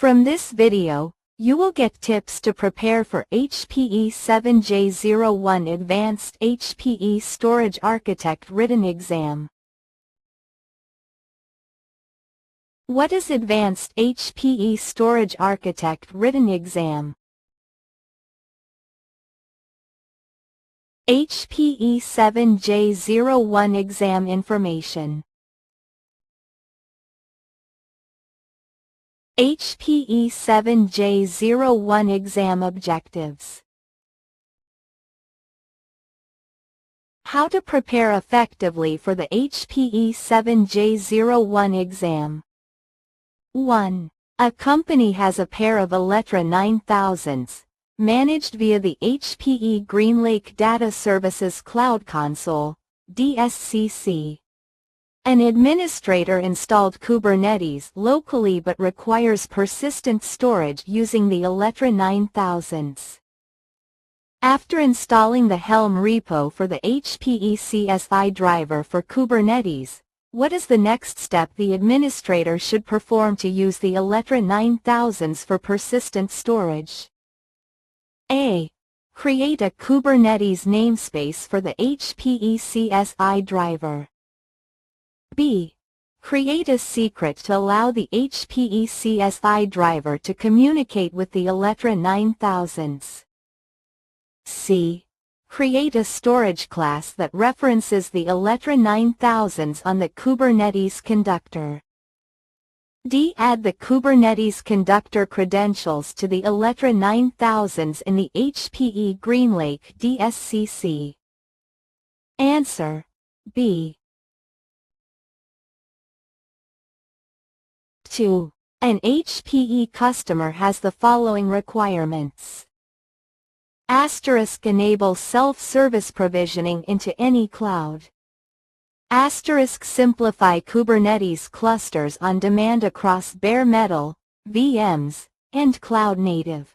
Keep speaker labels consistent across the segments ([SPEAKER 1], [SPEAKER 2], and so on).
[SPEAKER 1] From this video, you will get tips to prepare for HPE 7-J01 Advanced HPE Storage Architect Written Exam. What is Advanced HPE Storage Architect Written Exam? HPE 7-J01 Exam Information. HPE 7-J01 Exam Objectives. How to prepare effectively for the HPE 7-J01 exam. 1. A company has a pair of Alletra 9000s, managed via the HPE GreenLake Data Services Cloud Console, DSCC. An administrator installed Kubernetes locally but requires persistent storage using the Alletra 9000s. After installing the Helm repo for the HPE CSI driver for Kubernetes, what is the next step the administrator should perform to use the Alletra 9000s for persistent storage? A. Create a Kubernetes namespace for the HPE CSI driver. B. Create a secret to allow the HPE CSI driver to communicate with the Alletra 9000s. C. Create a storage class that references the Alletra 9000s on the Kubernetes conductor. D. Add the Kubernetes conductor credentials to the Alletra 9000s in the HPE GreenLake DSCC. Answer: B. 2. An HPE customer has the following requirements. Enable self-service provisioning into any cloud. Simplify Kubernetes clusters on demand across bare metal, VMs, and cloud native.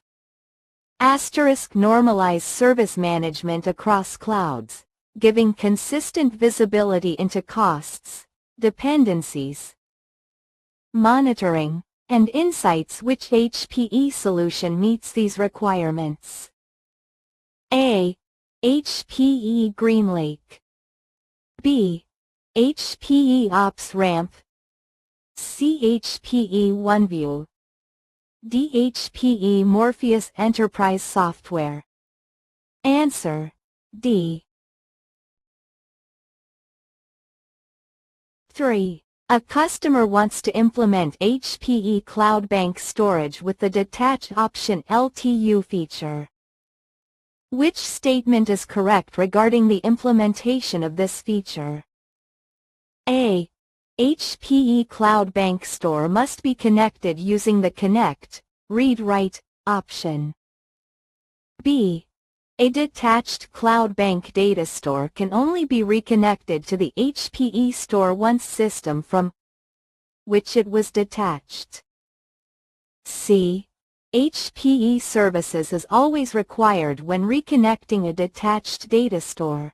[SPEAKER 1] Normalize service management across clouds, giving consistent visibility into costs, dependencies, monitoring, and insights. Which HPE solution meets these requirements? A. HPE GreenLake. B. HPE Ops Ramp. C. HPE OneView. D. HPE Morpheus Enterprise Software. Answer: D. 3. A customer wants to implement HPE Cloud Bank Storage with the Detach Option LTU feature. Which statement is correct regarding the implementation of this feature? A. HPE Cloud Bank Store must be connected using the Connect, Read-Write option. B. A detached Cloud Bank data store can only be reconnected to the HPE Store once system from which it was detached. C. HPE services is always required when reconnecting a detached data store.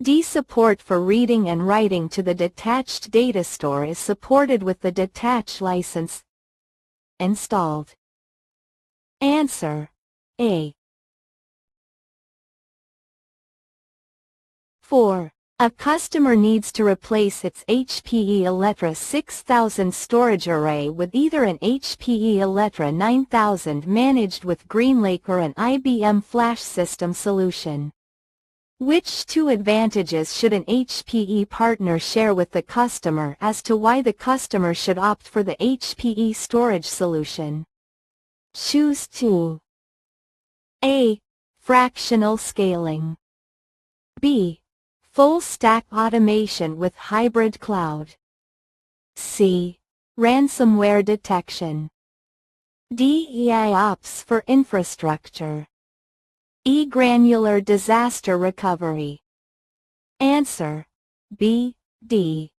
[SPEAKER 1] D. Support for reading and writing to the detached data store is supported with the Detach license installed. Answer: A. 4. A customer needs to replace its HPE Alletra 6000 storage array with either an HPE Alletra 9000 managed with GreenLake or an IBM Flash system solution. Which two advantages should an HPE partner share with the customer as to why the customer should opt for the HPE storage solution? Choose 2. A. Fractional scaling. B. Full stack automation with hybrid cloud. C. Ransomware detection. D. AIOps for infrastructure. E. Granular disaster recovery. Answer: B, D.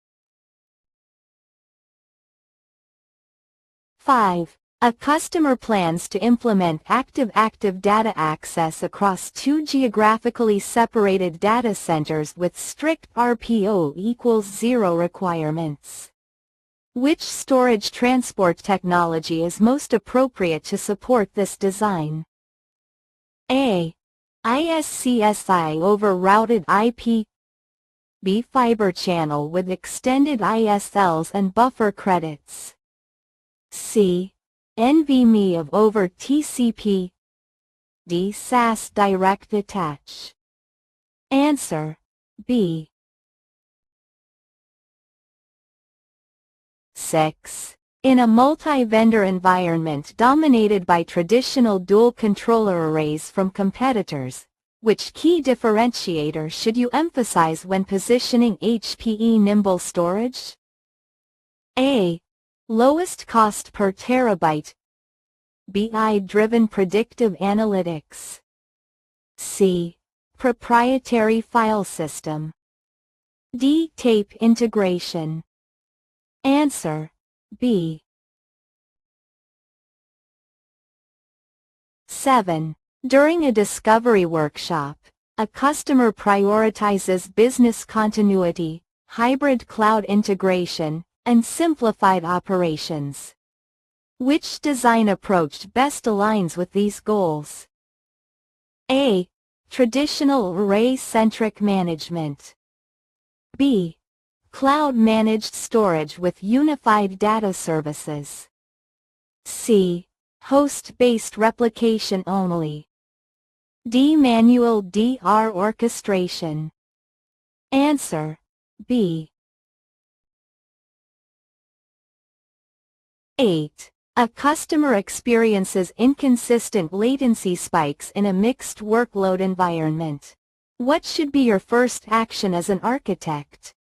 [SPEAKER 1] 5. A customer plans to implement active-active data access across two geographically separated data centers with strict RPO equals 0 requirements. Which storage transport technology is most appropriate to support this design? A. ISCSI over routed IP. B. Fiber channel with extended ISLs and buffer credits. C. NVMe of over TCP. D. SAS direct attach. Answer: B. 6. In a multi-vendor environment dominated by traditional dual controller arrays from competitors, which key differentiator should you emphasize when positioning HPE Nimble Storage? A. Lowest cost per terabyte. BI-driven predictive analytics. C. Proprietary file system. D. Tape integration. Answer: B. 7. During a discovery workshop, a customer prioritizes business continuity, hybrid cloud integration, and simplified operations. Which design approach best aligns with these goals? A. Traditional array-centric management. B. Cloud-managed storage with unified data services. C. Host-based replication only. D. Manual DR orchestration. Answer: B. 8. A customer experiences inconsistent latency spikes in a mixed workload environment. What should be your first action as an architect?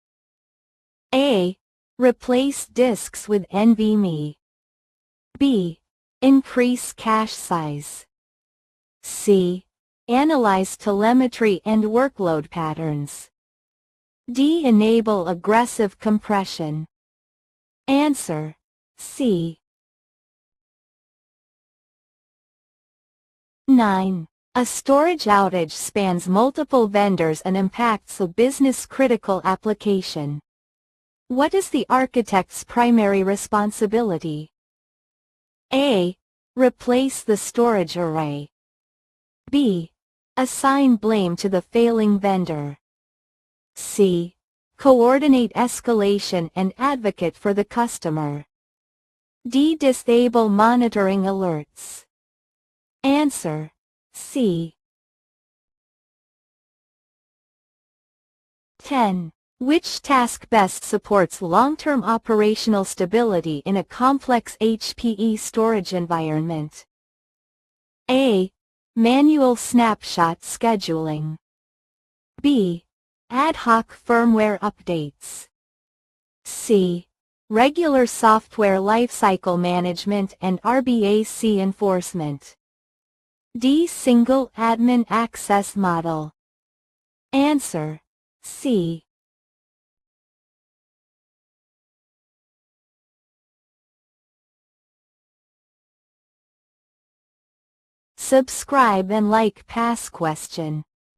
[SPEAKER 1] A. Replace disks with NVMe. B. Increase cache size. C. Analyze telemetry and workload patterns. D. Enable aggressive compression. Answer: C. 9. A storage outage spans multiple vendors and impacts a business-critical application. What is the architect's primary responsibility? A. Replace the storage array. B. Assign blame to the failing vendor. C. Coordinate escalation and advocate for the customer. D. Disable monitoring alerts. Answer: C. 10. Which task best supports long-term operational stability in a complex HPE storage environment? A. Manual snapshot scheduling. B. Ad hoc firmware updates. C. Regular software lifecycle management and RBAC enforcement. D. Single admin access model. Answer: C. Subscribe and like past question.